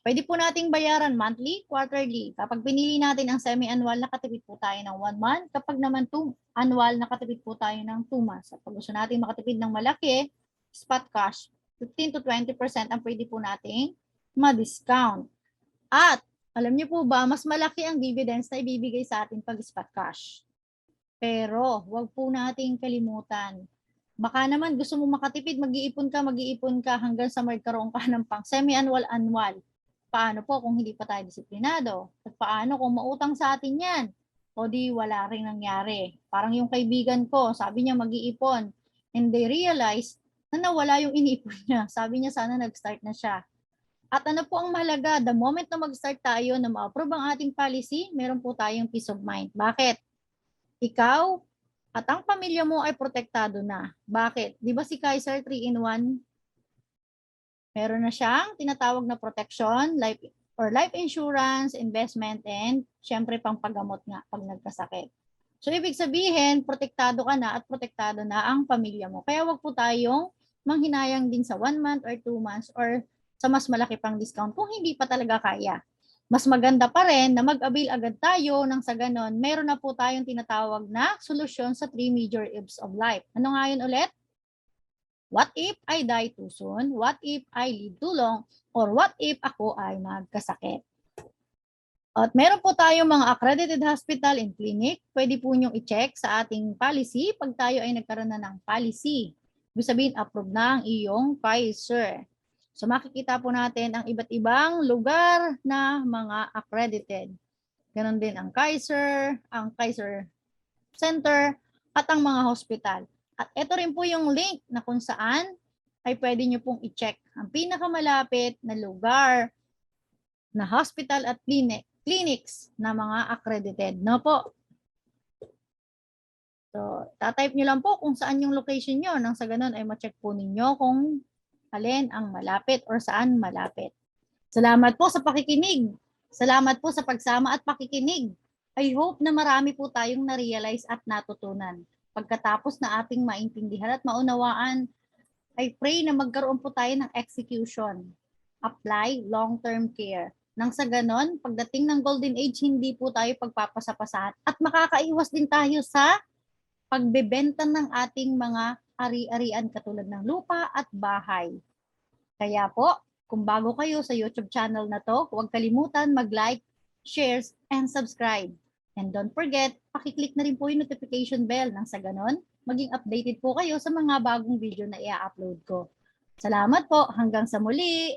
pwede po nating bayaran monthly, quarterly. Kapag pinili natin ang semi-annual, nakatipid po tayo ng 1 month. Kapag naman annual, nakatipid po tayo ng 2 months. At pag gusto natin makatipid ng malaki, spot cash, 15 to 20% ang pwede po nating ma-discount. At alam niyo po ba, mas malaki ang dividends na ibibigay sa atin pag spot cash. Pero wag po nating kalimutan. Baka naman gusto mo makatipid, mag-iipon ka hanggang sa magkaroon ka ng pang semi-annual, annual. Paano po kung hindi pa tayo disiplinado? At paano kung mautang sa atin yan? O di wala rin nangyari. Parang yung kaibigan ko, sabi niya mag-iipon. And they realize na nawala yung iniipon niya. Sabi niya sana nag-start na siya. At ano po ang mahalaga, the moment na mag-start tayo na ma-approve ang ating policy, meron po tayong peace of mind. Bakit? Ikaw at ang pamilya mo ay protektado na. Bakit? Di ba si Kaiser 3-in-1? Meron na siyang tinatawag na protection, life insurance, investment, and syempre pang paggamot nga pag nagkasakit. So ibig sabihin, protektado ka na at protektado na ang pamilya mo. Kaya wag po tayong manghinayang din sa 1 month or 2 months or sa mas malaki pang discount kung hindi pa talaga kaya. Mas maganda pa rin na mag-avail agad tayo nang sa ganon, meron na po tayong tinatawag na solusyon sa 3 major ifs of life. Ano nga yun ulit? What if I die too soon? What if I live too long? Or what if ako ay magkasakit? At meron po tayong mga accredited hospital and clinic. Pwede po nyong i-check sa ating policy pag tayo ay nagkaroon na ng policy. Ibig sabihin, approve na ang iyong Kaiser. So makikita po natin ang iba't ibang lugar na mga accredited. Ganon din ang Kaiser Center, at ang mga hospital. At ito rin po yung link na kung saan ay pwede nyo pong i-check ang pinakamalapit na lugar na hospital at clinics na mga accredited. No po? So, tatype nyo lang po kung saan yung location nyo. Nang sa ganun ay ma-check po ninyo kung alin ang malapit or saan malapit. Salamat po sa pakikinig. Salamat po sa pagsama at pakikinig. I hope na marami po tayong na-realize at natutunan. Pagkatapos na ating maintindihan at maunawaan, I pray na magkaroon po tayo ng execution. Apply long-term care. Nang sa ganon, pagdating ng golden age, hindi po tayo pagpapasapasahan at makakaiwas din tayo sa pagbebenta ng ating mga ari-arian katulad ng lupa at bahay. Kaya po, kung bago kayo sa YouTube channel na to, huwag kalimutan mag-like, share, and subscribe. And don't forget, pakiclick na rin po yung notification bell nang sa ganon, maging updated po kayo sa mga bagong video na i-upload ko. Salamat po, hanggang sa muli!